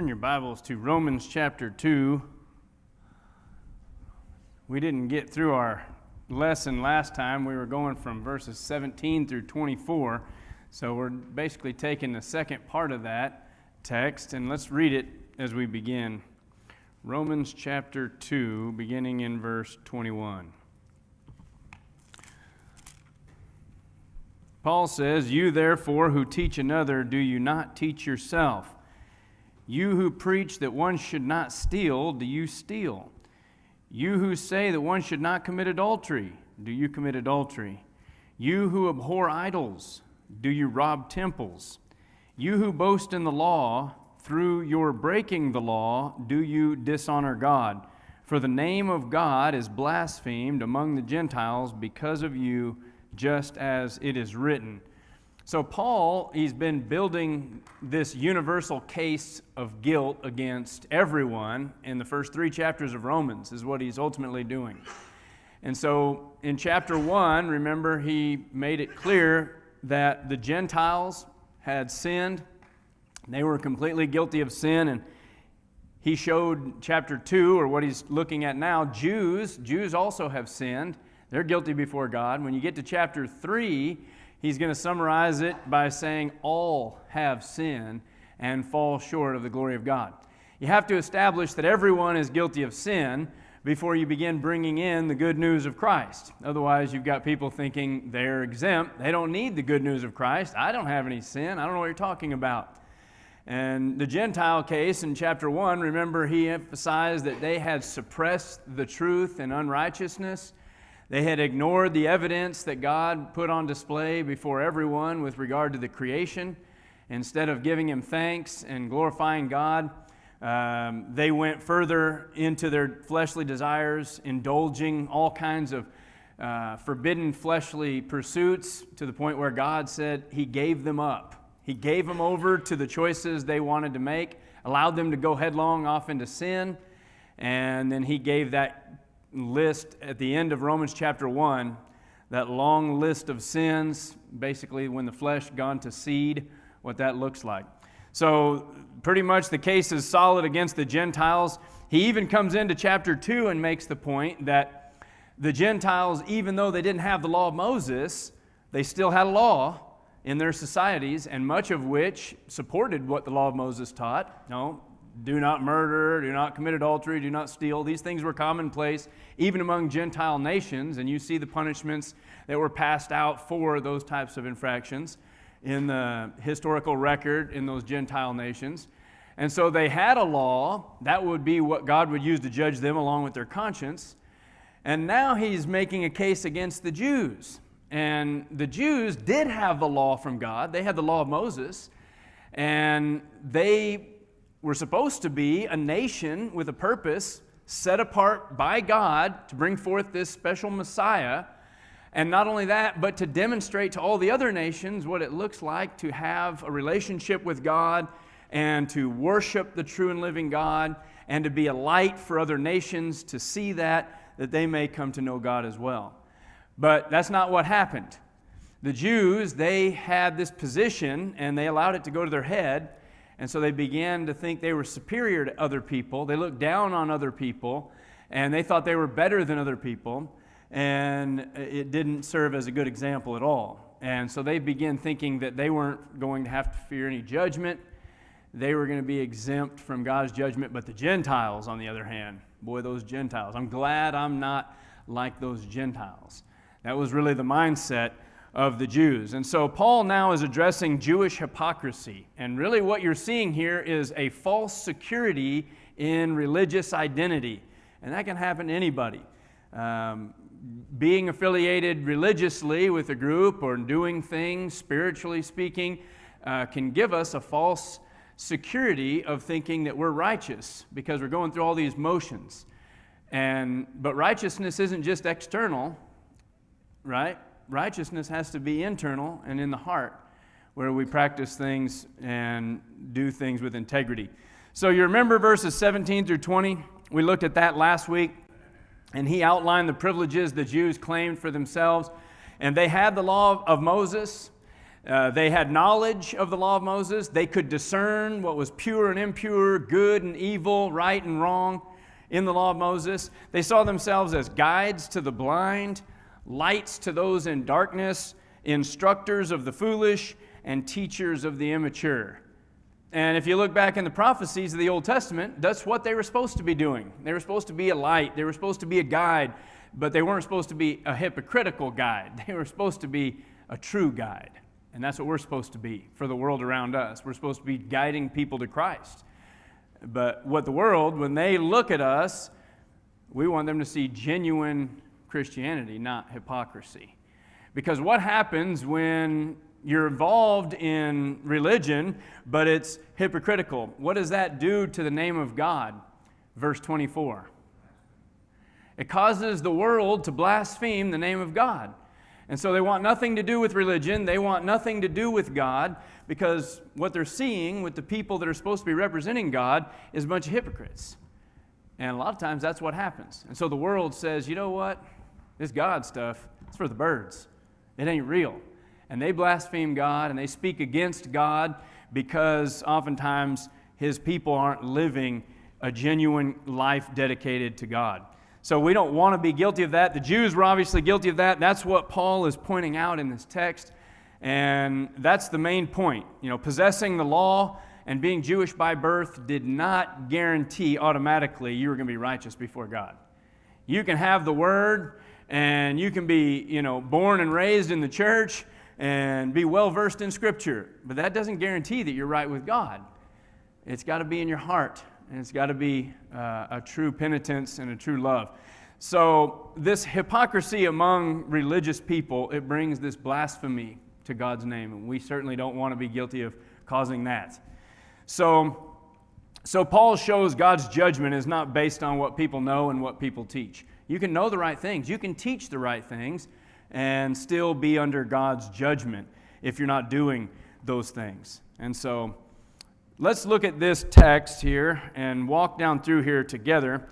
Turn your Bibles to Romans chapter 2. We didn't get through our lesson last time. We were going from verses 17 through 24. So we're basically taking the second part of that text, and let's read it as we begin. Romans chapter 2, beginning in verse 21. Paul says, "You therefore who teach another, do you not teach yourself? You who preach that one should not steal, do you steal? You who say that one should not commit adultery, do you commit adultery? You who abhor idols, do you rob temples? You who boast in the law, through your breaking the law, do you dishonor God? For the name of God is blasphemed among the Gentiles because of you, just as it is written." So Paul, he's been building this universal case of guilt against everyone in the first 3 chapters of Romans, is what he's ultimately doing. And so in chapter 1, remember, he made it clear that the Gentiles had sinned. They were completely guilty of sin, and he showed chapter 2, or what he's looking at now, Jews also have sinned. They're guilty before God. When you get to chapter 3, he's going to summarize it by saying all have sinned and fall short of the glory of God. You have to establish that everyone is guilty of sin before you begin bringing in the good news of Christ. Otherwise, you've got people thinking they're exempt. They don't need the good news of Christ. I don't have any sin. I don't know what you're talking about. And the Gentile case in chapter 1, remember, he emphasized that they had suppressed the truth in unrighteousness. They had ignored the evidence that God put on display before everyone with regard to the creation. Instead of giving Him thanks and glorifying God, they went further into their fleshly desires, indulging all kinds of forbidden fleshly pursuits to the point where God said He gave them up. He gave them over to the choices they wanted to make, allowed them to go headlong off into sin, and then He gave that list at the end of Romans chapter 1, that long list of sins, basically when the flesh gone to seed, what that looks like. So pretty much the case is solid against the Gentiles. He even comes into chapter 2 and makes the point that the Gentiles, even though they didn't have the law of Moses, they still had a law in their societies, and much of which supported what the law of Moses taught. No, do not murder, do not commit adultery, do not steal. These things were commonplace even among Gentile nations, and you see the punishments that were passed out for those types of infractions in the historical record in those Gentile nations. And so they had a law. That would be what God would use to judge them along with their conscience. And now he's making a case against the Jews. And the Jews did have the law from God. They had the law of Moses, and they were supposed to be a nation with a purpose set apart by God to bring forth this special Messiah. And not only that, but to demonstrate to all the other nations what it looks like to have a relationship with God and to worship the true and living God and to be a light for other nations to see that they may come to know God as well. But that's not what happened. The Jews, they had this position and they allowed it to go to their head. And so they began to think they were superior to other people. They looked down on other people, and they thought they were better than other people, and it didn't serve as a good example at all. And so they began thinking that they weren't going to have to fear any judgment. They were going to be exempt from God's judgment. But the Gentiles, on the other hand, boy, those Gentiles, I'm glad I'm not like those Gentiles. That was really the mindset of the Jews. And so Paul now is addressing Jewish hypocrisy. And really what you're seeing here is a false security in religious identity. And that can happen to anybody. Being affiliated religiously with a group or doing things, spiritually speaking, can give us a false security of thinking that we're righteous because we're going through all these motions. But righteousness isn't just external, right? Righteousness has to be internal and in the heart, where we practice things and do things with integrity. So you remember verses 17 through 20? We looked at that last week, and he outlined the privileges the Jews claimed for themselves. And they had the law of Moses. They had knowledge of the law of Moses. They could discern what was pure and impure, good and evil, right and wrong in the law of Moses. They saw themselves as guides to the blind, lights to those in darkness, instructors of the foolish, and teachers of the immature. And if you look back in the prophecies of the Old Testament, that's what they were supposed to be doing. They were supposed to be a light. They were supposed to be a guide, but they weren't supposed to be a hypocritical guide. They were supposed to be a true guide. And that's what we're supposed to be for the world around us. We're supposed to be guiding people to Christ. But what the world, when they look at us, we want them to see genuine Christianity, not hypocrisy. Because what happens when you're involved in religion, but it's hypocritical? What does that do to the name of God? Verse 24. It causes the world to blaspheme the name of God. And so they want nothing to do with religion. They want nothing to do with God, because what they're seeing with the people that are supposed to be representing God is a bunch of hypocrites. And a lot of times that's what happens. And so the world says, you know what? This God stuff, it's for the birds. It ain't real. And they blaspheme God and they speak against God because oftentimes His people aren't living a genuine life dedicated to God. So we don't want to be guilty of that. The Jews were obviously guilty of that. That's what Paul is pointing out in this text. And that's the main point. Possessing the law and being Jewish by birth did not guarantee automatically you were going to be righteous before God. You can have the Word and you can be, born and raised in the church and be well versed in Scripture. But that doesn't guarantee that you're right with God. It's got to be in your heart. And it's got to be a true penitence and a true love. So this hypocrisy among religious people, it brings this blasphemy to God's name. And we certainly don't want to be guilty of causing that. So Paul shows God's judgment is not based on what people know and what people teach. You can know the right things. You can teach the right things and still be under God's judgment if you're not doing those things. And so let's look at this text here and walk down through here together.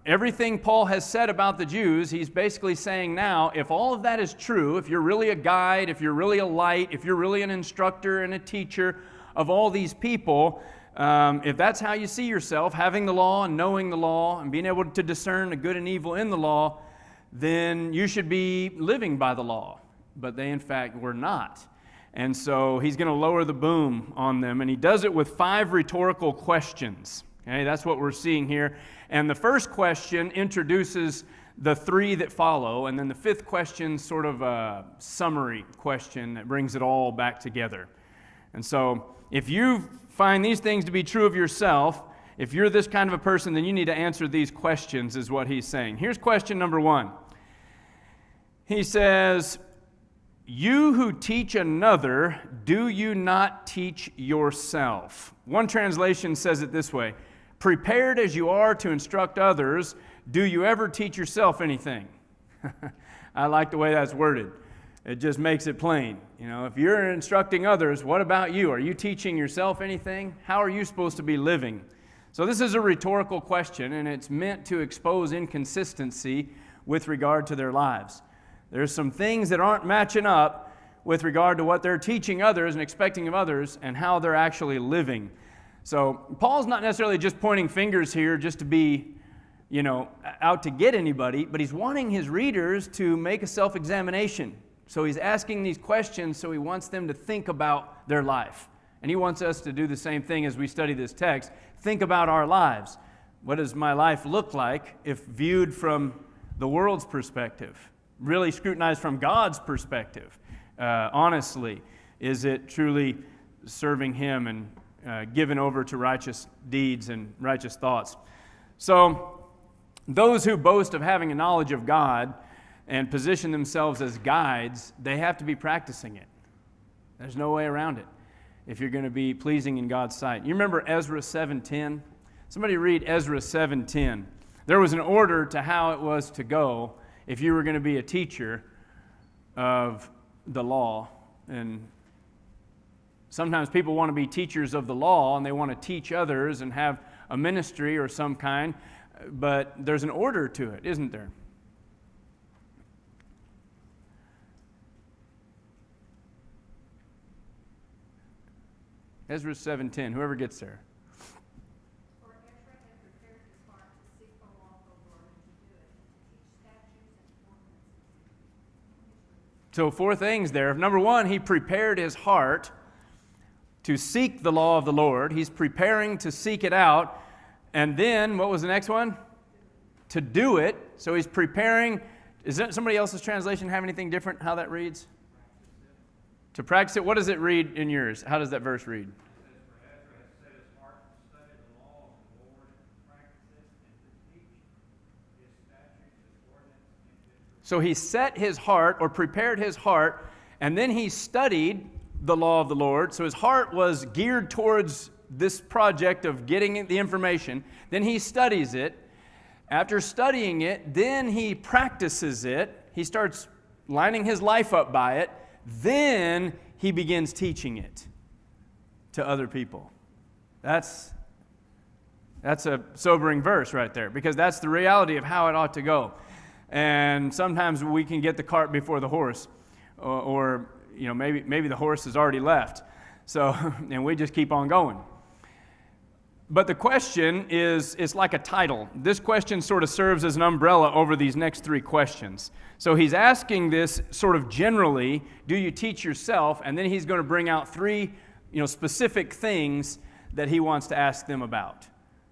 Everything Paul has said about the Jews, he's basically saying now, if all of that is true, if you're really a guide, if you're really a light, if you're really an instructor and a teacher of all these people, if that's how you see yourself, having the law and knowing the law and being able to discern the good and evil in the law, then you should be living by the law. But they, in fact, were not. And so he's going to lower the boom on them. And he does it with 5 rhetorical questions. Okay, that's what we're seeing here. And the first question introduces the 3 that follow. And then the 5th question, sort of a summary question that brings it all back together. And so if you find these things to be true of yourself, if you're this kind of a person, then you need to answer these questions, is what he's saying. Here's question number 1. He says, you who teach another, do you not teach yourself? One translation says it this way: prepared as you are to instruct others, do you ever teach yourself anything? I like the way that's worded. It just makes it plain. If you're instructing others, what about you? Are you teaching yourself anything? How are you supposed to be living? So this is a rhetorical question, and it's meant to expose inconsistency with regard to their lives. There's some things that aren't matching up with regard to what they're teaching others and expecting of others and how they're actually living. So Paul's not necessarily just pointing fingers here just to be, out to get anybody, but he's wanting his readers to make a self-examination. So he's asking these questions so he wants them to think about their life. And he wants us to do the same thing as we study this text. Think about our lives. What does my life look like if viewed from the world's perspective? Really scrutinized from God's perspective. Honestly, is it truly serving Him and given over to righteous deeds and righteous thoughts? So those who boast of having a knowledge of God and position themselves as guides, they have to be practicing it. There's no way around it if you're going to be pleasing in God's sight. You remember Ezra 7:10? Somebody read Ezra 7:10. There was an order to how it was to go if you were going to be a teacher of the law. And sometimes people want to be teachers of the law and they want to teach others and have a ministry or some kind, but there's an order to it, isn't there? Ezra 7:10. Whoever gets there. For Ezra had prepared his heart to seek the law of the Lord and to do it, and to teach statutes and ordinances. So 4 things there. Number 1, he prepared his heart to seek the law of the Lord. He's preparing to seek it out. And then, what was the next one? To do it. So he's preparing. Is that somebody else's translation have anything different how that reads? To practice it. What does it read in yours? How does that verse read? So he set his heart, or prepared his heart, and then he studied the law of the Lord. So his heart was geared towards this project of getting the information. Then he studies it. After studying it, then he practices it. He starts lining his life up by it. Then he begins teaching it to other people. That's a sobering verse right there, because that's the reality of how it ought to go. And sometimes we can get the cart before the horse, or maybe the horse has already left. So, and we just keep on going. But the question is, it's like a title. This question sort of serves as an umbrella over these next 3 questions. So he's asking this sort of generally, do you teach yourself? And then he's going to bring out 3, specific things that he wants to ask them about,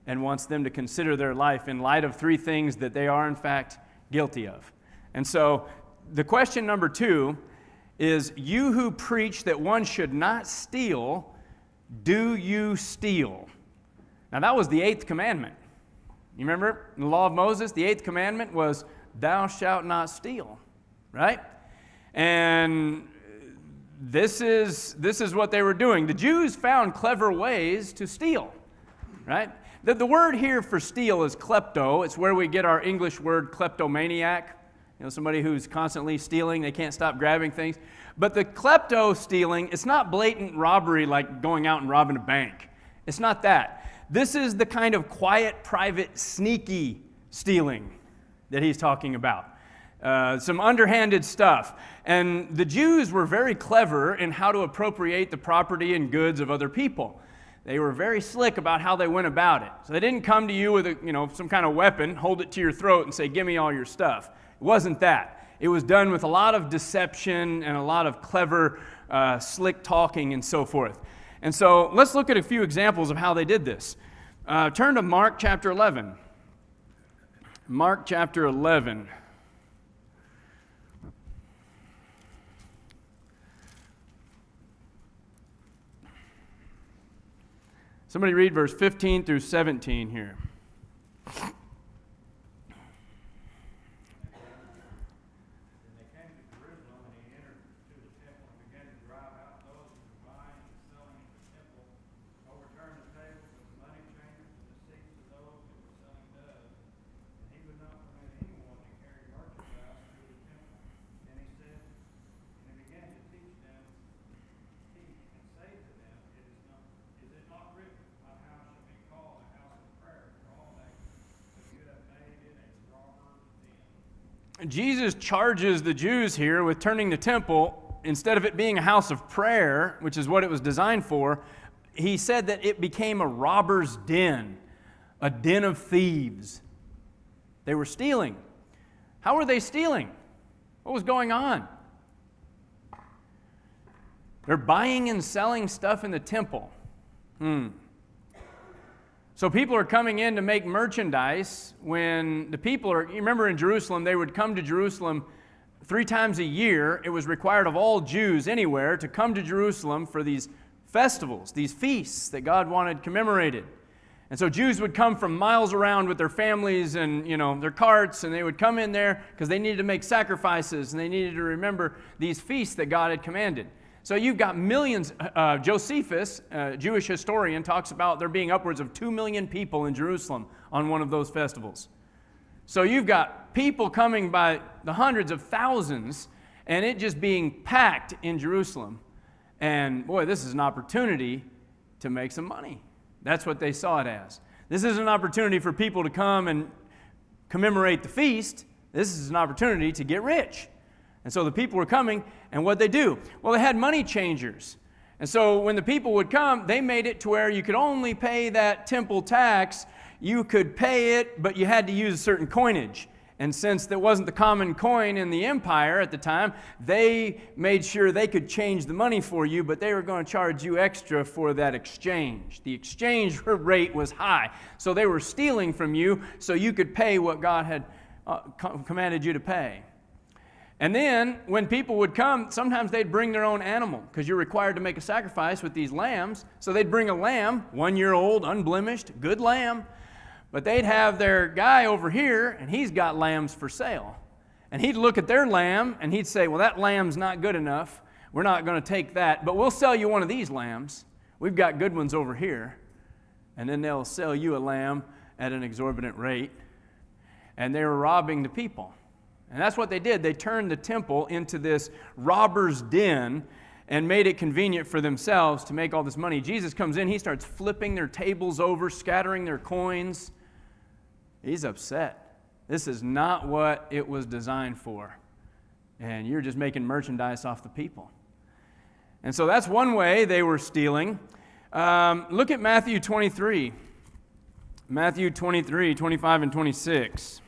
and wants them to consider their life in light of 3 things that they are in fact guilty of. And so the question number 2 is, you who preach that one should not steal, do you steal? Now that was the 8th commandment. You remember in the law of Moses, the 8th commandment was, thou shalt not steal, right? And this is what they were doing. The Jews found clever ways to steal, right? The word here for steal is klepto. It's where we get our English word kleptomaniac. Somebody who's constantly stealing, they can't stop grabbing things. But the klepto stealing, it's not blatant robbery like going out and robbing a bank. It's not that. This is the kind of quiet, private, sneaky stealing that he's talking about. Some underhanded stuff. And the Jews were very clever in how to appropriate the property and goods of other people. They were very slick about how they went about it. So they didn't come to you with some kind of weapon, hold it to your throat and say, give me all your stuff. It wasn't that. It was done with a lot of deception and a lot of clever, slick talking and so forth. And so let's look at a few examples of how they did this. Turn to Mark chapter 11. Mark chapter 11. Somebody read verse 15 through 17 here. Jesus charges the Jews here with turning the temple, instead of it being a house of prayer, which is what it was designed for, he said that it became a robber's den, a den of thieves. They were stealing. How were they stealing? What was going on? They're buying and selling stuff in the temple. So people are coming in to make merchandise when the people are, you remember in Jerusalem, they would come to Jerusalem 3 times a year. It was required of all Jews anywhere to come to Jerusalem for these festivals, these feasts that God wanted commemorated. And so Jews would come from miles around with their families and, their carts, and they would come in there because they needed to make sacrifices and they needed to remember these feasts that God had commanded. So you've got millions. Josephus, a Jewish historian, talks about there being upwards of 2 million people in Jerusalem on one of those festivals. So you've got people coming by the hundreds of thousands, and it just being packed in Jerusalem. And boy, this is an opportunity to make some money. That's what they saw it as. This is an opportunity for people to come and commemorate the feast. This is an opportunity to get rich. And so the people were coming, and what'd they do? Well, they had money changers. And so when the people would come, they made it to where you could only pay that temple tax. You could pay it, but you had to use a certain coinage. And since that wasn't the common coin in the empire at the time, they made sure they could change the money for you, but they were going to charge you extra for that exchange. The exchange rate was high. So they were stealing from you so you could pay what God had commanded you to pay. And then when people would come, sometimes they'd bring their own animal because you're required to make a sacrifice with these lambs. So they'd bring a lamb, 1 year old, unblemished, good lamb. But they'd have their guy over here, and he's got lambs for sale. And he'd look at their lamb, and he'd say, well, that lamb's not good enough. We're not going to take that, but we'll sell you one of these lambs. We've got good ones over here. And then they'll sell you a lamb at an exorbitant rate. And they were robbing the people. And that's what they did. They turned the temple into this robber's den and made it convenient for themselves to make all this money. Jesus comes in, he starts flipping their tables over, scattering their coins. He's upset. This is not what it was designed for. And you're just making merchandise off the people. And so that's one way they were stealing. Look at Matthew 23. Matthew 23, 25 and 26.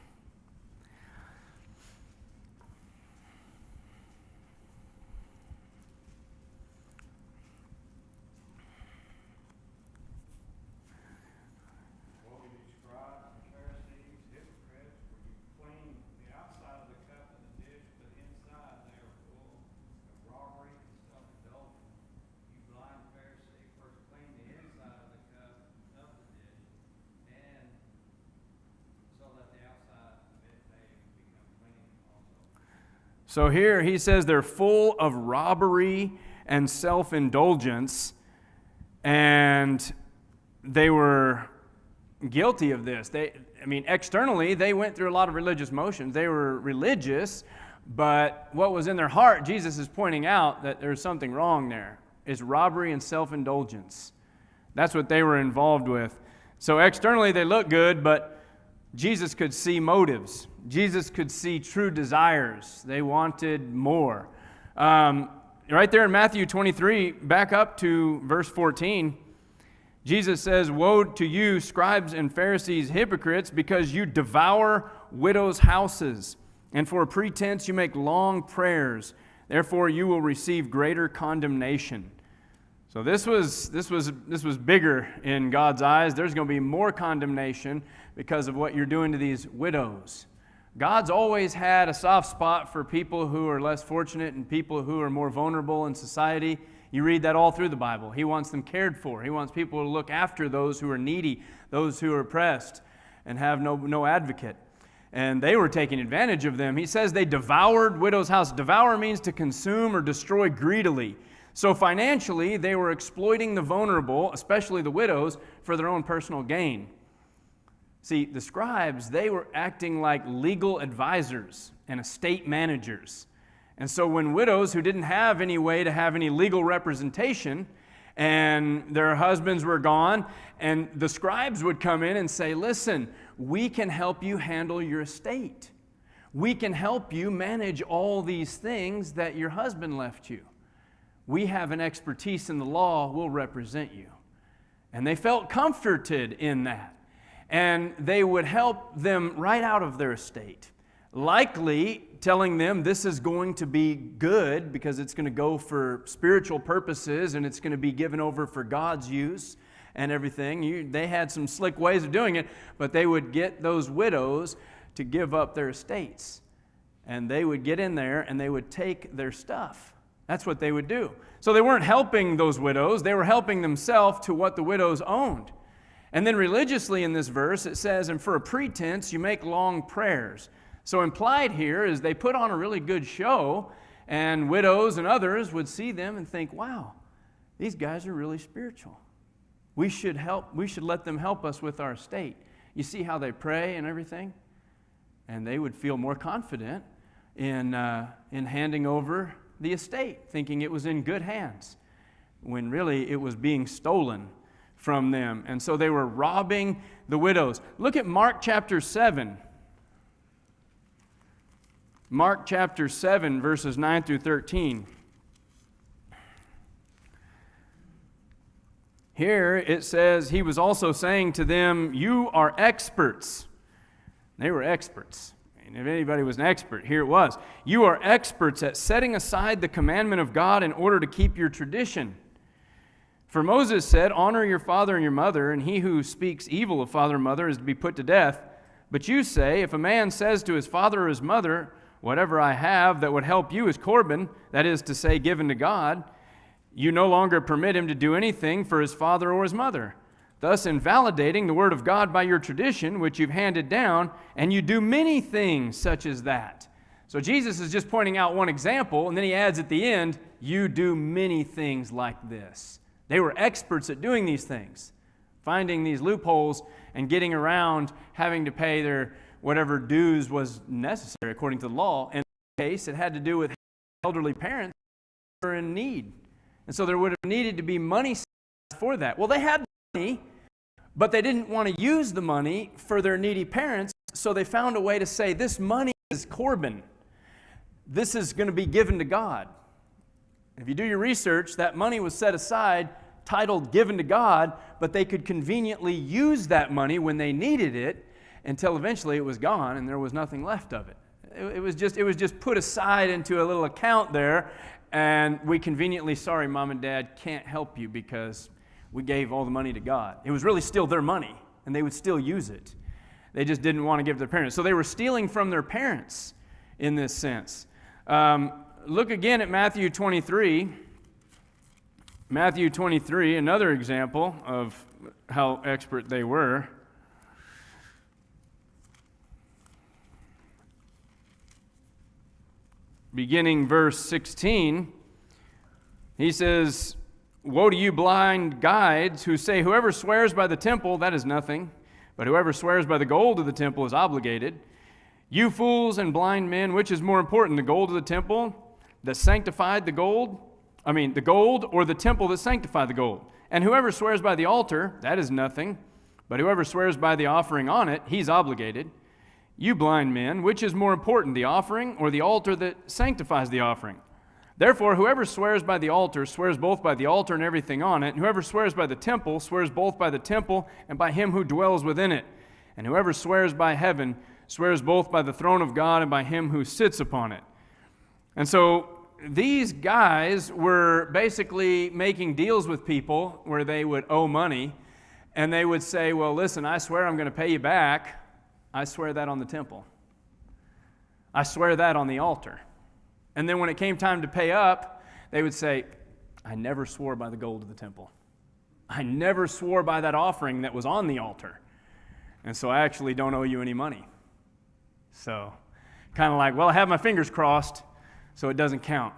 So here he says they're full of robbery and self-indulgence, and they were guilty of this. Externally, they went through a lot of religious motions. They were religious, but what was in their heart, Jesus is pointing out that there's something wrong there. It's robbery and self-indulgence. That's what they were involved with. So externally, they look good, but Jesus could see motives. Jesus could see true desires. They wanted more. Right there in Matthew 23, back up to verse 14, Jesus says, "Woe to you, scribes and Pharisees, hypocrites, because you devour widows' houses, and for a pretense you make long prayers. Therefore you will receive greater condemnation." So this was bigger in God's eyes. There's going to be more condemnation because of what you're doing to these widows. God's always had a soft spot for people who are less fortunate and people who are more vulnerable in society. You read that all through the Bible. He wants them cared for. He wants people to look after those who are needy, those who are oppressed, and have no advocate. And they were taking advantage of them. He says they devoured widows' house. Devour means to consume or destroy greedily. So financially, they were exploiting the vulnerable, especially the widows, for their own personal gain. See, the scribes, they were acting like legal advisors and estate managers. And so when widows who didn't have any way to have any legal representation and their husbands were gone, and the scribes would come in and say, "Listen, we can help you handle your estate. We can help you manage all these things that your husband left you. We have an expertise in the law. We'll represent you." And they felt comforted in that. And they would help them right out of their estate, likely telling them this is going to be good because it's going to go for spiritual purposes and it's going to be given over for God's use and everything. They had some slick ways of doing it, but they would get those widows to give up their estates. And they would get in there and they would take their stuff. That's what they would do. So they weren't helping those widows. They were helping themselves to what the widows owned. And then religiously in this verse, it says, "And for a pretense, you make long prayers." So implied here is they put on a really good show, and widows and others would see them and think, "Wow, these guys are really spiritual. We should let them help us with our estate." You see how they pray and everything? And they would feel more confident in handing over the estate, thinking it was in good hands, when really it was being stolen from them. And so they were robbing the widows. Look at Mark chapter 7. Mark chapter 7, verses 9 through 13. Here it says he was also saying to them, you are experts. They were experts. And if anybody was an expert, here it was. You are experts at setting aside the commandment of God in order to keep your tradition. For Moses said, honor your father and your mother, and he who speaks evil of father and mother is to be put to death. But you say, if a man says to his father or his mother, whatever I have that would help you is Corban, that is to say, given to God, you no longer permit him to do anything for his father or his mother, thus invalidating the word of God by your tradition, which you've handed down, and you do many things such as that. So Jesus is just pointing out one example, and then he adds at the end, you do many things like this. They were experts at doing these things, finding these loopholes and getting around having to pay their whatever dues was necessary according to the law. In this case, it had to do with elderly parents who were in need. And so there would have needed to be money for that. Well, they had money, but they didn't want to use the money for their needy parents, so they found a way to say, this money is Corban. This is going to be given to God. If you do your research, that money was set aside, titled given to God, but they could conveniently use that money when they needed it until eventually it was gone and there was nothing left of it. It was just put aside into a little account there, and we conveniently, sorry, Mom and Dad, can't help you because we gave all the money to God. It was really still their money, and they would still use it. They just didn't want to give it to their parents. So they were stealing from their parents in this sense. Look again at Matthew 23. Matthew 23, another example of how expert they were. Beginning verse 16, he says, woe to you blind guides who say, whoever swears by the temple, that is nothing, but whoever swears by the gold of the temple is obligated. You fools and blind men, which is more important, the gold of the temple that sanctified the gold? The gold or the temple that sanctified the gold? And whoever swears by the altar, that is nothing, but whoever swears by the offering on it, he's obligated. You blind men, which is more important, the offering or the altar that sanctifies the offering? Therefore, whoever swears by the altar swears both by the altar and everything on it, and whoever swears by the temple swears both by the temple and by him who dwells within it. And whoever swears by heaven swears both by the throne of God and by him who sits upon it. And so these guys were basically making deals with people where they would owe money, and they would say, well, listen, I swear I'm going to pay you back. I swear that on the temple. I swear that on the altar. And then when it came time to pay up, they would say, I never swore by the gold of the temple. I never swore by that offering that was on the altar. And so I actually don't owe you any money. So kind of like, well, I have my fingers crossed, so it doesn't count.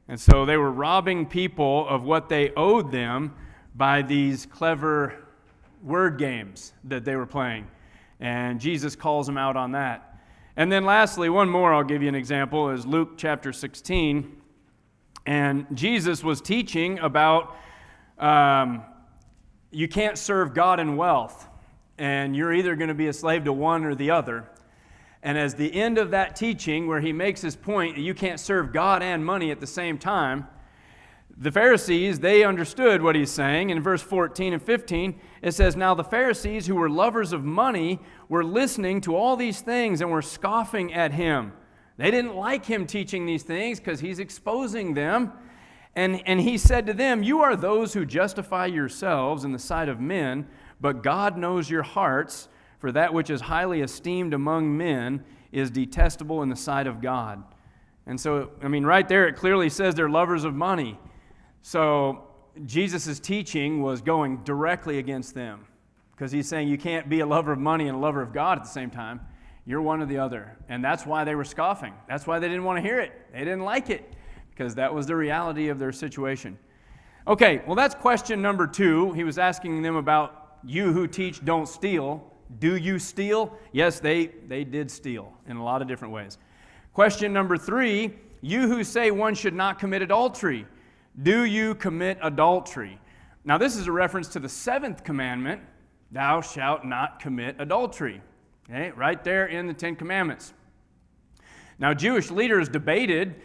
And so they were robbing people of what they owed them by these clever word games that they were playing. And Jesus calls them out on that. And then lastly, one more, I'll give you an example, is Luke chapter 16. And Jesus was teaching about you can't serve God and wealth. And you're either going to be a slave to one or the other. And as the end of that teaching, where he makes his point that you can't serve God and money at the same time, the Pharisees, they understood what he's saying. In verse 14 and 15, it says, now the Pharisees who were lovers of money were listening to all these things and were scoffing at him. They didn't like him teaching these things because he's exposing them. And he said to them, you are those who justify yourselves in the sight of men, but God knows your hearts, for that which is highly esteemed among men is detestable in the sight of God. And so, right there it clearly says they're lovers of money. So Jesus' teaching was going directly against them because he's saying you can't be a lover of money and a lover of God at the same time. You're one or the other. And that's why they were scoffing. That's why they didn't want to hear it. They didn't like it because that was the reality of their situation. Okay, well, that's question number 2. He was asking them about you who teach don't steal. Do you steal? Yes, they did steal in a lot of different ways. Question number 3, you who say one should not commit adultery. Do you commit adultery? Now, this is a reference to the 7th commandment, thou shalt not commit adultery. Okay, right there in the 10 Commandments. Now, Jewish leaders debated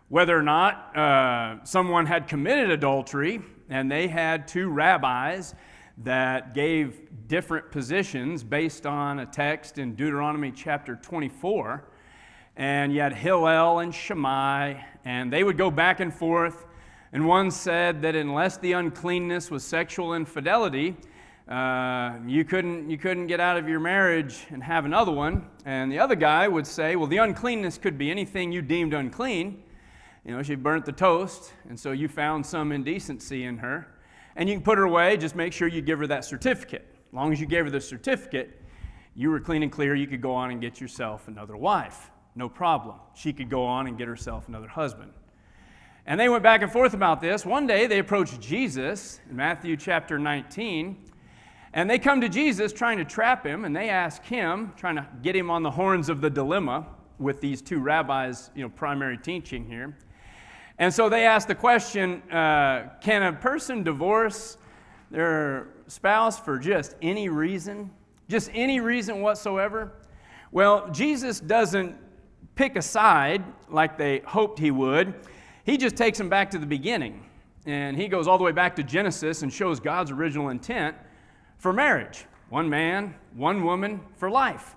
whether or not someone had committed adultery, and they had two rabbis that gave different positions based on a text in Deuteronomy chapter 24. And you had Hillel and Shammai, and they would go back and forth. And one said that unless the uncleanness was sexual infidelity, you couldn't get out of your marriage and have another one. And the other guy would say, well, the uncleanness could be anything you deemed unclean. You know, she burnt the toast, and so you found some indecency in her. And you can put her away, just make sure you give her that certificate. As long as you gave her the certificate, you were clean and clear, you could go on and get yourself another wife. No problem. She could go on and get herself another husband. And they went back and forth about this. One day they approached Jesus in Matthew chapter 19, and they come to Jesus trying to trap him, and they ask him, trying to get him on the horns of the dilemma with these two rabbis, primary teaching here. And so they ask the question, can a person divorce their spouse for just any reason? Just any reason whatsoever? Well, Jesus doesn't pick a side like they hoped he would. He just takes them back to the beginning. And he goes all the way back to Genesis and shows God's original intent for marriage. One man, one woman for life.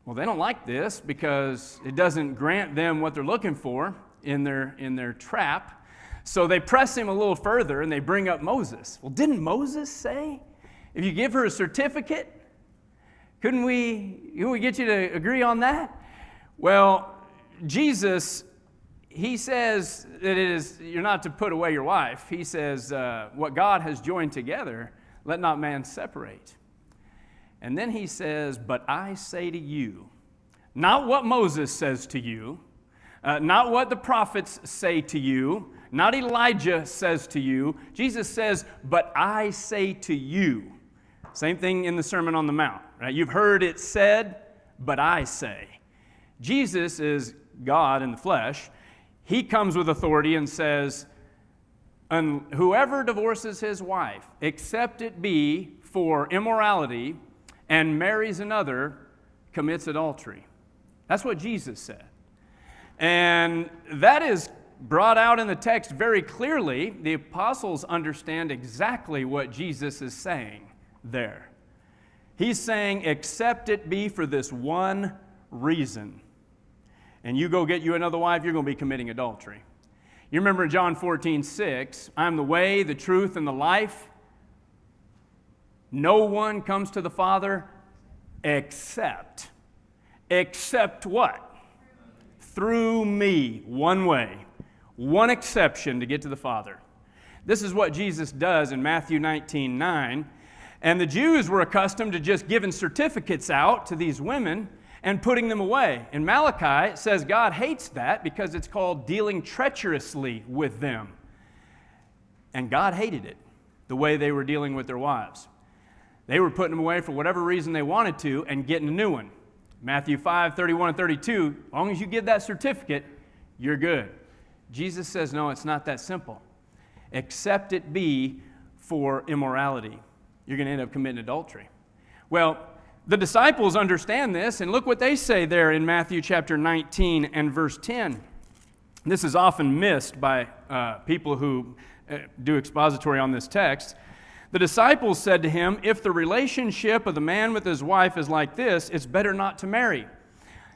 Well, they don't like this because it doesn't grant them what they're looking for in their trap. So they press him a little further and they bring up Moses. Well, didn't Moses say, if you give her a certificate, couldn't we get you to agree on that? Well, Jesus, he says that you're not to put away your wife. He says, what God has joined together, let not man separate. And then he says, but I say to you, not what Moses says to you, not what the prophets say to you, not Elijah says to you. Jesus says, but I say to you. Same thing in the Sermon on the Mount. Right? You've heard it said, but I say. Jesus is God in the flesh. He comes with authority and says, and whoever divorces his wife, except it be for immorality, and marries another, commits adultery. That's what Jesus said. And that is brought out in the text very clearly. The apostles understand exactly what Jesus is saying there. He's saying, except it be for this one reason. And you go get you another wife, you're going to be committing adultery. You remember in John 14:6, I am the way, the truth, and the life. No one comes to the Father except what? Through me. One way. One exception to get to the Father. This is what Jesus does in Matthew 19:9. And the Jews were accustomed to just giving certificates out to these women and putting them away. In Malachi, it says God hates that because it's called dealing treacherously with them. And God hated it, the way they were dealing with their wives. They were putting them away for whatever reason they wanted to and getting a new one. Matthew 5:31 and 32, as long as you give that certificate, you're good. Jesus says, no, it's not that simple. Except it be for immorality. You're going to end up committing adultery. Well, the disciples understand this, and look what they say there in Matthew chapter 19 and verse 10. This is often missed by people who do expository on this text. The disciples said to him, if the relationship of the man with his wife is like this, it's better not to marry.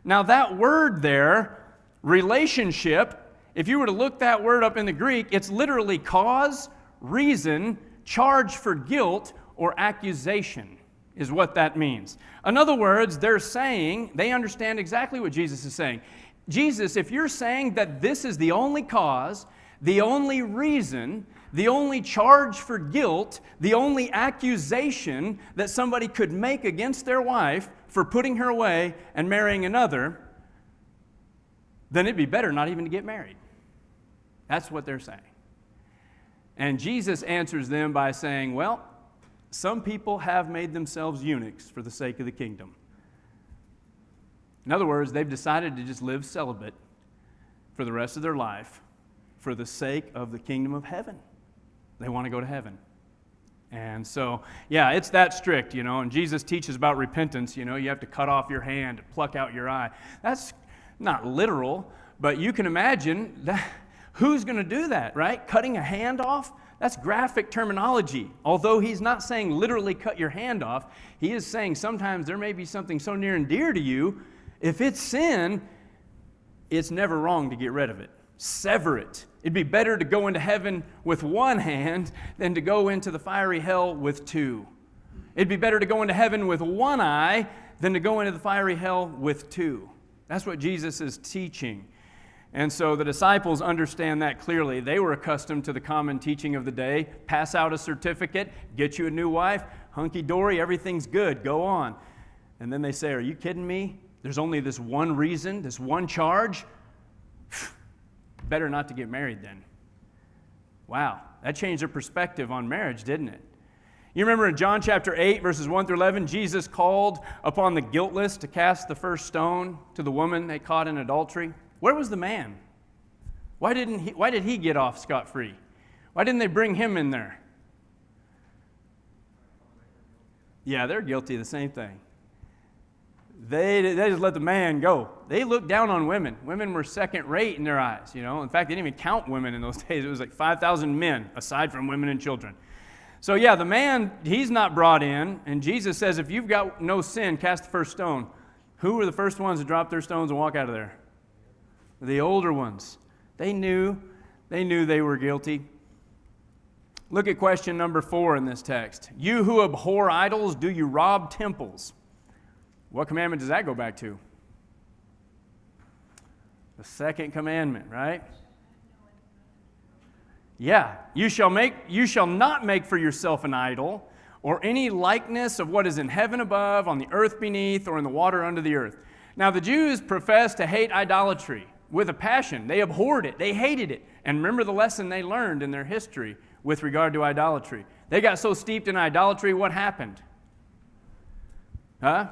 Now that word there, relationship, if you were to look that word up in the Greek, it's literally cause, reason, charge for guilt, or accusation is what that means. In other words, they're saying, they understand exactly what Jesus is saying. Jesus, if you're saying that this is the only cause, the only reason, the only charge for guilt, the only accusation that somebody could make against their wife for putting her away and marrying another, then it'd be better not even to get married. That's what they're saying. And Jesus answers them by saying, well, some people have made themselves eunuchs for the sake of the kingdom. In other words, they've decided to just live celibate for the rest of their life for the sake of the kingdom of heaven. They want to go to heaven. And so, yeah, it's that strict, and Jesus teaches about repentance, you have to cut off your hand, pluck out your eye. That's not literal, but you can imagine that, who's going to do that, right? Cutting a hand off? That's graphic terminology. Although he's not saying literally cut your hand off, he is saying sometimes there may be something so near and dear to you. If it's sin, it's never wrong to get rid of it. Sever it. It'd be better to go into heaven with one hand than to go into the fiery hell with two. It'd be better to go into heaven with one eye than to go into the fiery hell with two. That's what Jesus is teaching. And so the disciples understand that clearly. They were accustomed to the common teaching of the day. Pass out a certificate, get you a new wife, hunky-dory, everything's good, go on. And then they say, are you kidding me? There's only this one reason, this one charge? Better not to get married then. Wow, that changed their perspective on marriage, didn't it? You remember in John chapter 8, verses 1 through 11, Jesus called upon the guiltless to cast the first stone to the woman they caught in adultery. Where was the man? Why did he get off scot-free? Why didn't they bring him in there? Yeah, they're guilty of the same thing. They just let the man go. They looked down on women. Women were second rate in their eyes, you know. In fact, they didn't even count women in those days. It was like 5,000 men, aside from women and children. So yeah, the man, he's not brought in. And Jesus says, if you've got no sin, cast the first stone. Who were the first ones to drop their stones and walk out of there? The older ones. They knew they were guilty. Look at question number 4 in this text. You who abhor idols, do you rob temples? What commandment does that go back to? The second commandment, right? Yeah. You shall not make for yourself an idol, or any likeness of what is in heaven above, on the earth beneath, or in the water under the earth. Now the Jews professed to hate idolatry with a passion. They abhorred it. They hated it. And remember the lesson they learned in their history with regard to idolatry. They got so steeped in idolatry, what happened? Huh?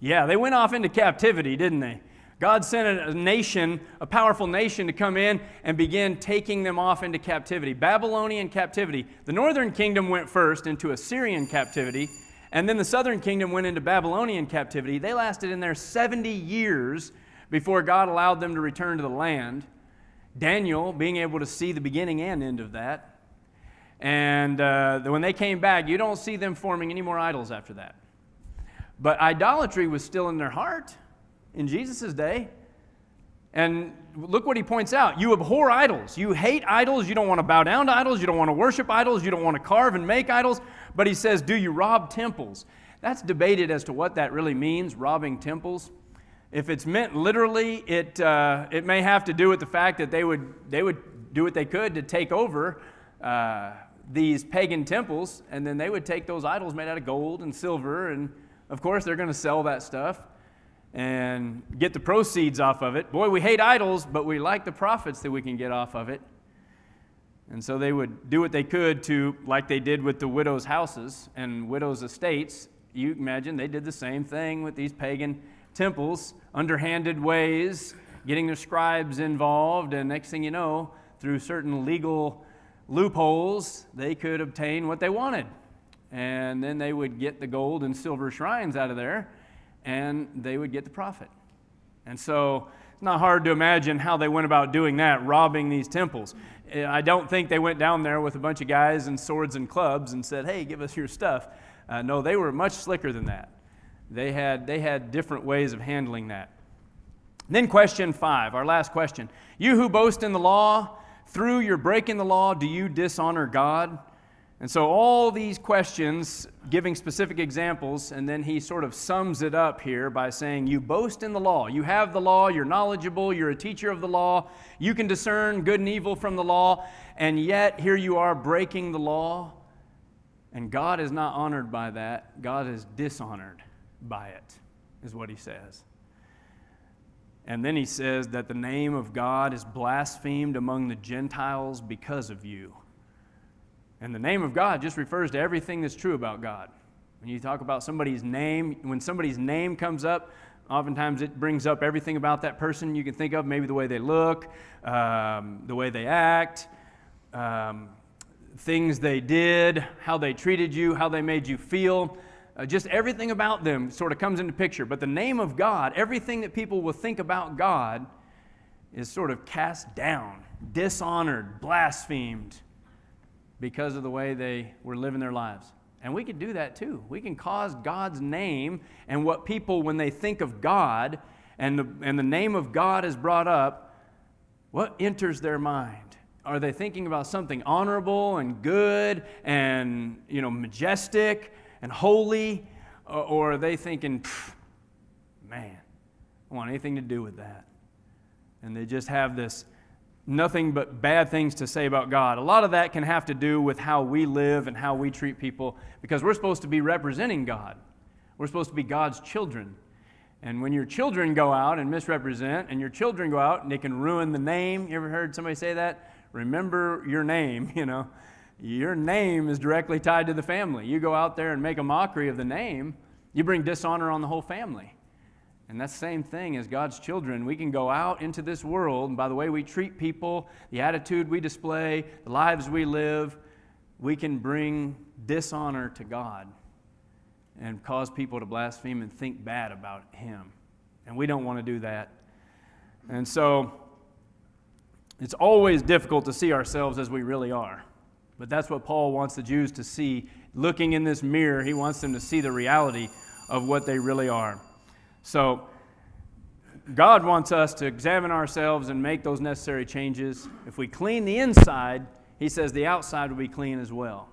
Yeah, they went off into captivity, didn't they? God sent a nation, a powerful nation, to come in and begin taking them off into captivity. Babylonian captivity. The northern kingdom went first into Assyrian captivity, and then the southern kingdom went into Babylonian captivity. They lasted in there 70 years before God allowed them to return to the land. Daniel being able to see the beginning and end of that. And when they came back, you don't see them forming any more idols after that. But idolatry was still in their heart in Jesus' day. And look what he points out. You abhor idols. You hate idols. You don't want to bow down to idols. You don't want to worship idols. You don't want to carve and make idols. But he says, do you rob temples? That's debated as to what that really means, robbing temples. If it's meant literally, it may have to do with the fact that they would do what they could to take over these pagan temples, and then they would take those idols made out of gold and silver, and of course they're going to sell that stuff and get the proceeds off of it. Boy, we hate idols, but we like the profits that we can get off of it. And so they would do what they could to, like they did with the widows' houses and widows' estates. You imagine they did the same thing with these pagan temples, underhanded ways, getting their scribes involved, and next thing you know, through certain legal loopholes, they could obtain what they wanted. And then they would get the gold and silver shrines out of there, and they would get the profit. And so it's not hard to imagine how they went about doing that, robbing these temples. I don't think they went down there with a bunch of guys and swords and clubs and said, hey, give us your stuff. No, they were much slicker than that. They had different ways of handling that. Then question 5, our last question. You who boast in the law, through your breaking the law, do you dishonor God? And so all these questions, giving specific examples, and then he sort of sums it up here by saying, you boast in the law. You have the law, you're knowledgeable, you're a teacher of the law, you can discern good and evil from the law, and yet here you are breaking the law, and God is not honored by that. God is dishonored by it, is what he says. And then he says that the name of God is blasphemed among the Gentiles because of you. And the name of God just refers to everything that's true about God. When you talk about somebody's name, when somebody's name comes up, oftentimes it brings up everything about that person you can think of, maybe the way they look, the way they act, things they did, how they treated you, how they made you feel. Just everything about them sort of comes into picture. But the name of God, everything that people will think about God, is sort of cast down, dishonored, blasphemed because of the way they were living their lives. And we can do that too. We can cause God's name and what people, when they think of God and the name of God is brought up, what enters their mind? Are they thinking about something honorable and good and, majestic and holy? Or are they thinking, man, I don't want anything to do with that? And they just have this nothing but bad things to say about God. A lot of that can have to do with how we live and how we treat people, because we're supposed to be representing God. We're supposed to be God's children. And when your children go out and misrepresent, and your children go out and they can ruin the name, you ever heard somebody say that? Remember your name, Your name is directly tied to the family. You go out there and make a mockery of the name, you bring dishonor on the whole family. And that's the same thing as God's children. We can go out into this world, and by the way we treat people, the attitude we display, the lives we live, we can bring dishonor to God and cause people to blaspheme and think bad about Him. And we don't want to do that. And so, it's always difficult to see ourselves as we really are. But that's what Paul wants the Jews to see. Looking in this mirror, he wants them to see the reality of what they really are. So, God wants us to examine ourselves and make those necessary changes. If we clean the inside, he says the outside will be clean as well.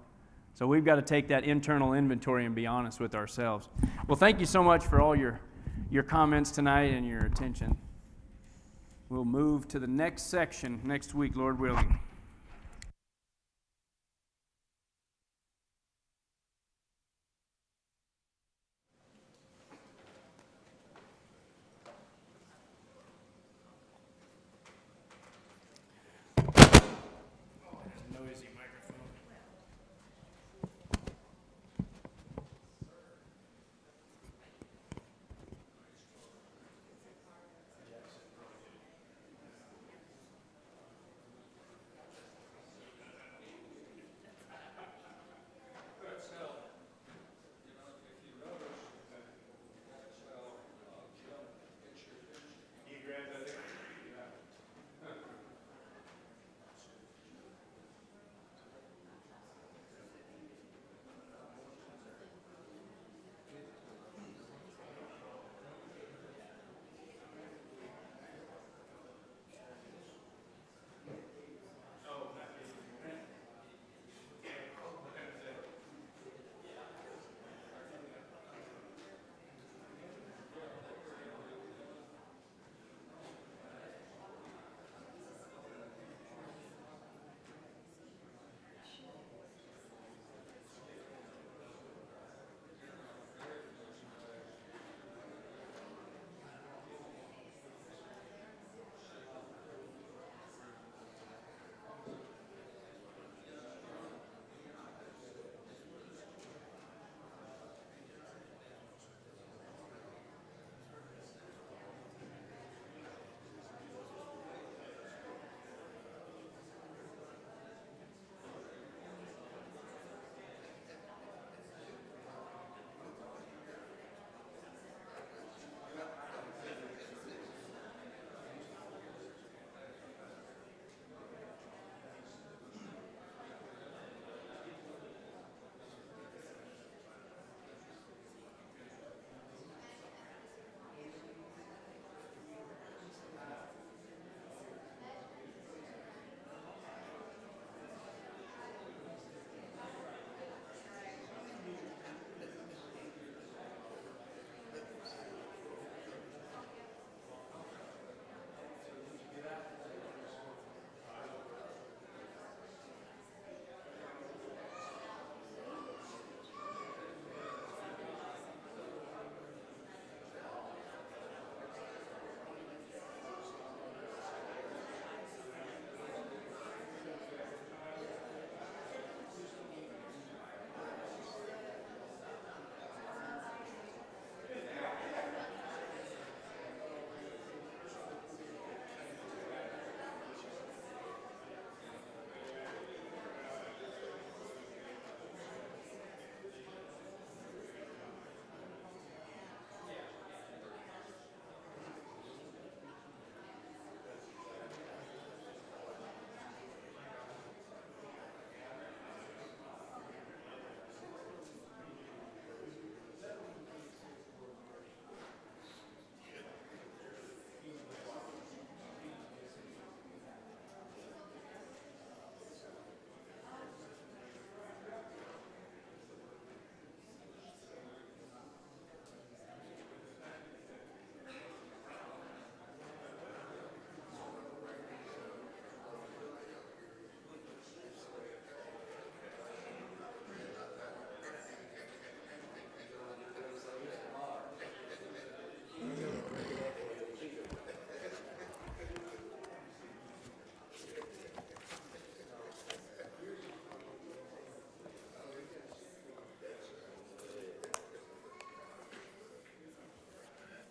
So we've got to take that internal inventory and be honest with ourselves. Well, thank you so much for all your comments tonight and your attention. We'll move to the next section next week, Lord willing.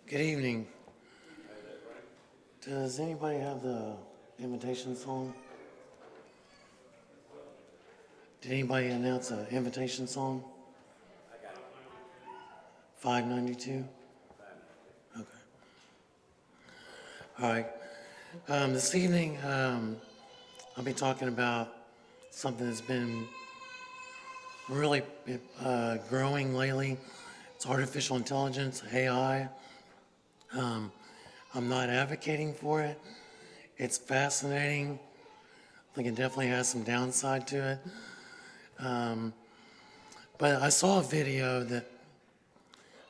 Good evening. Does anybody have the invitation song? Did anybody announce an invitation song? 592? Okay. All right. This evening, I'll be talking about something that's been really growing lately. It's artificial intelligence, AI. I'm not advocating for it. It's fascinating. I think it definitely has some downside to it. But I saw a video that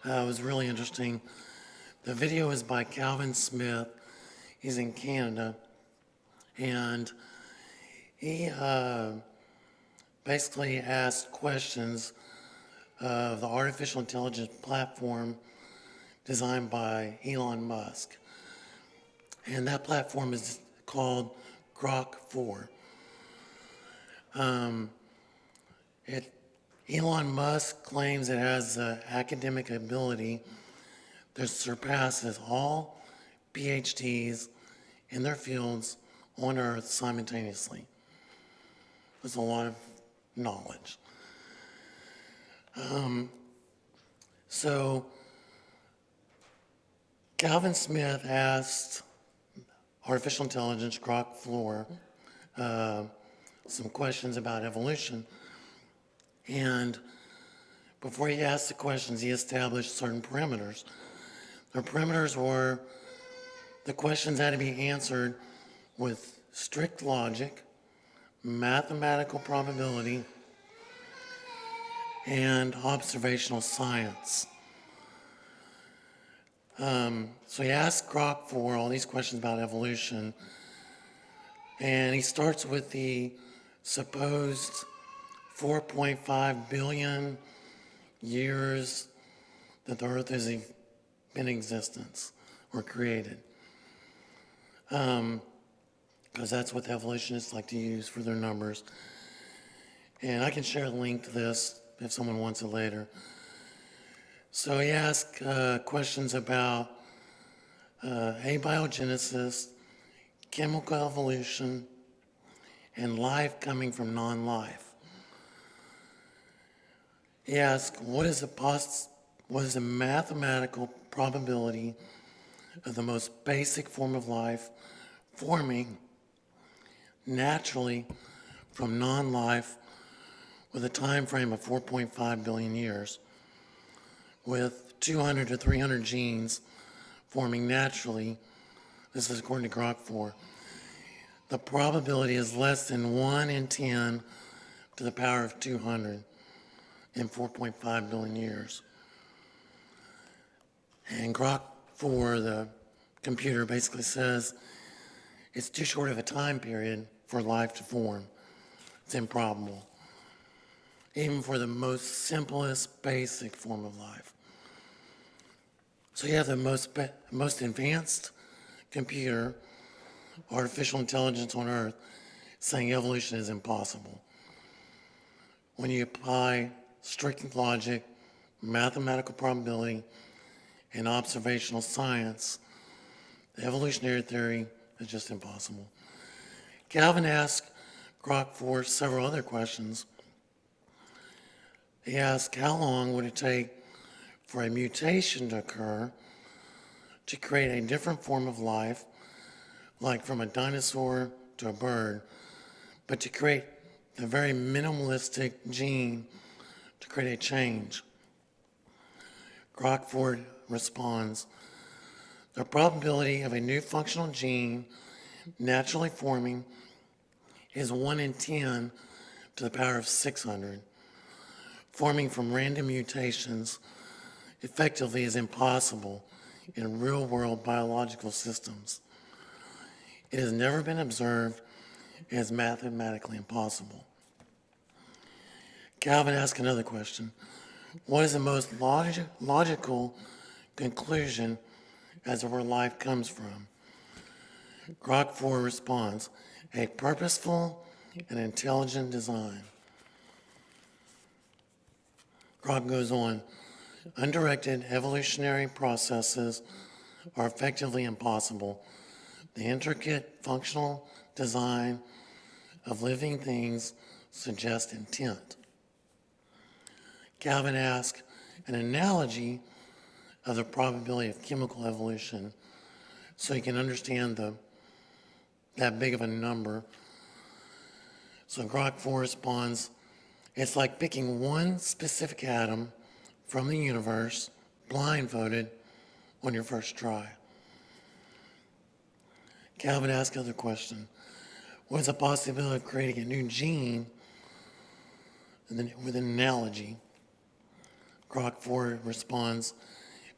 was really interesting. The video is by Calvin Smith. He's in Canada. And he basically asked questions of the artificial intelligence platform designed by Elon Musk. And that platform is called Grok 4. Elon Musk claims it has the academic ability that surpasses all PhDs in their fields on Earth simultaneously. There's a lot of knowledge. So Calvin Smith asked artificial intelligence, Grok 4, some questions about evolution. And before he asked the questions, he established certain parameters. The parameters were the questions had to be answered with strict logic, mathematical probability, and observational science. So he asked Grok 4 all these questions about evolution, and he starts with the supposed 4.5 billion years that the Earth has been in existence or created. Because that's what the evolutionists like to use for their numbers. And I can share a link to this if someone wants it later. So he asked questions about abiogenesis, chemical evolution, and life coming from non-life. He asked, what is the mathematical probability of the most basic form of life forming naturally from non-life with a time frame of 4.5 billion years, with 200 to 300 genes forming naturally? This is according to Grok 4. The probability is less than 1 in 10 to the power of 200 in 4.5 billion years. And Grok 4, the computer, basically says it's too short of a time period for life to form. It's improbable, even for the most simplest, basic form of life. So you have the most advanced computer, artificial intelligence on Earth, saying evolution is impossible. When you apply strict logic, mathematical probability, and observational science, the evolutionary theory is just impossible. Calvin asked Grok 4 several other questions. He asked, how long would it take for a mutation to occur to create a different form of life, like from a dinosaur to a bird, but to create the very minimalistic gene to create a change? Grok 4 responds, the probability of a new functional gene naturally forming is 1 in 10 to the power of 600. Forming from random mutations effectively is impossible in real-world biological systems. It has never been observed and is mathematically impossible. Calvin asked another question. What is the most logical conclusion as to where life comes from? Grok 4 responds, a purposeful and intelligent design. Grok goes on, undirected evolutionary processes are effectively impossible. The intricate functional design of living things suggests intent. Calvin asked an analogy of the probability of chemical evolution so you can understand that big of a number. So Grok 4 responds, it's like picking one specific atom from the universe, blindfolded, on your first try. Calvin asked another question. What's the possibility of creating a new gene with an analogy? Grok 4 responds,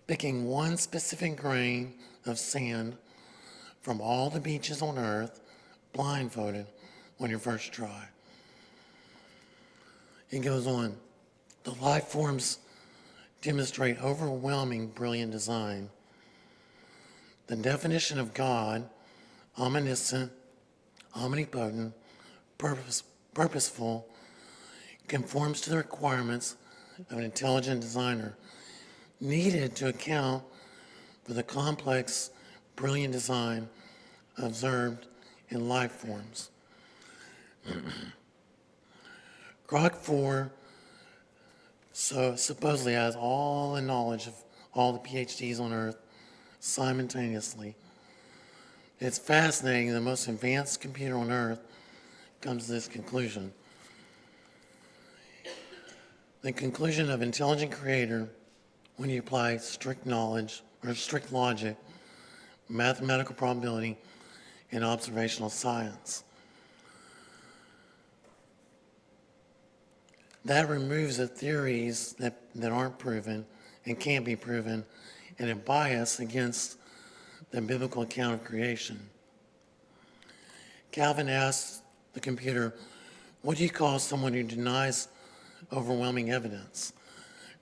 picking one specific grain of sand from all the beaches on Earth, blindfolded, on your first try. It goes on. The life forms demonstrate overwhelming brilliant design. The definition of God, omniscient, omnipotent, purposeful, conforms to the requirements of an intelligent designer, needed to account for the complex, brilliant design observed in life forms. Grok 4 supposedly has all the knowledge of all the PhDs on Earth simultaneously. It's fascinating the most advanced computer on Earth comes to this conclusion. The conclusion of intelligent creator when you apply strict knowledge or strict logic, mathematical probability, and observational science. That removes the theories that aren't proven and can't be proven and a bias against the biblical account of creation. Calvin asked the computer, what do you call someone who denies overwhelming evidence?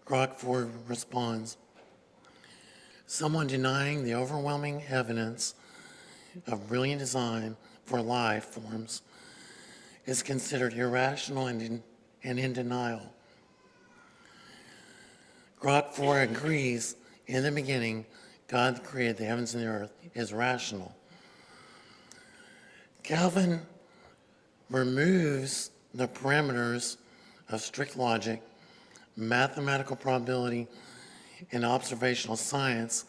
Grok 4 responds, someone denying the overwhelming evidence of brilliant design for life forms is considered irrational and in denial. Grok 4 agrees, in the beginning, God created the heavens and the earth, is rational. Calvin removes the parameters of strict logic, mathematical probability, and observational science,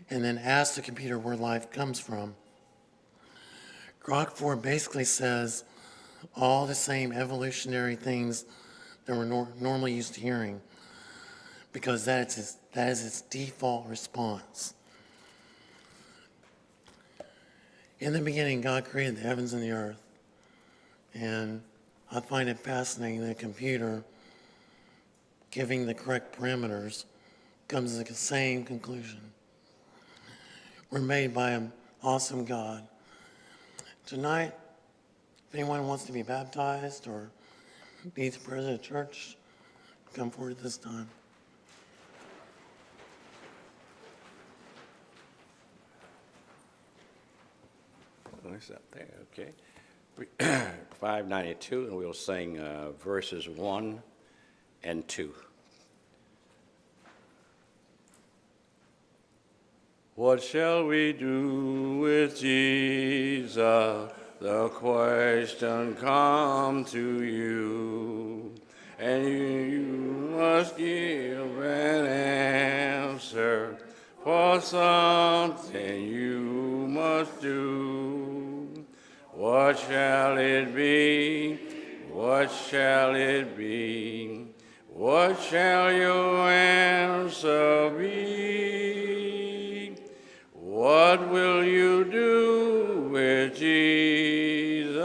and then asks the computer where life comes from. Grok 4 basically says all the same evolutionary things that we're normally used to hearing, because that is its default response. In the beginning, God created the heavens and the earth, and I find it fascinating that a computer, giving the correct parameters, comes to the same conclusion. We're made by an awesome God. Tonight, if anyone wants to be baptized or needs prayers at church, come forward at this time. Oh, it's up there, okay. 592, and we'll sing verses 1 and 2. What shall we do with Jesus? The question comes to you, and you must give an answer for something you must do. What shall it be? What shall it be? What shall your answer be? What will you do with Jesus?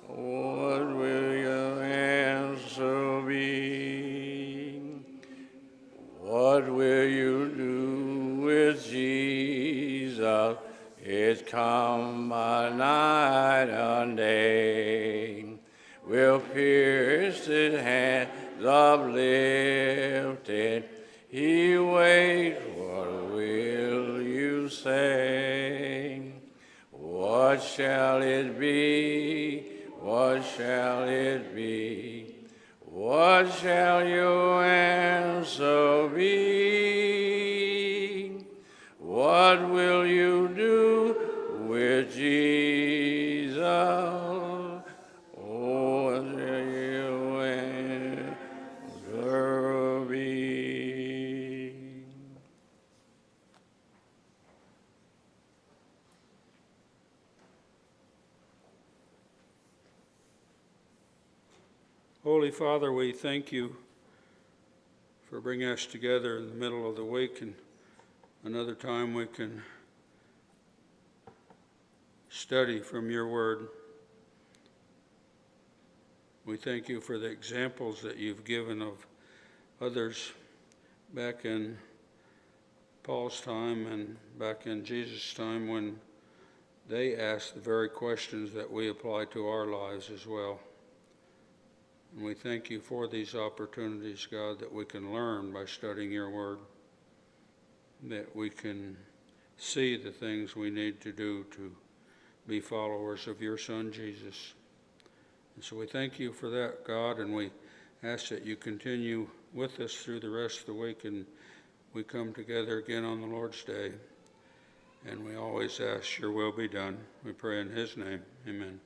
What will your answer be? What will you do with Jesus? It's come by night and day. Will pierce his hands uplifted. He waits, what will you say? What shall it be? What shall it be? What shall your answer be? What will you do with Jesus? Oh, you will be. Holy Father, we thank you for bringing us together in the middle of the week, and another time we can study from your word. We thank you for the examples that you've given of others back in Paul's time and back in Jesus' time when they asked the very questions that we apply to our lives as well. And we thank you for these opportunities, God, that we can learn by studying your word, that we can see the things we need to do to be followers of your Son, Jesus. And so we thank you for that, God, and we ask that you continue with us through the rest of the week, and we come together again on the Lord's Day. And we always ask your will be done. We pray in his name. Amen.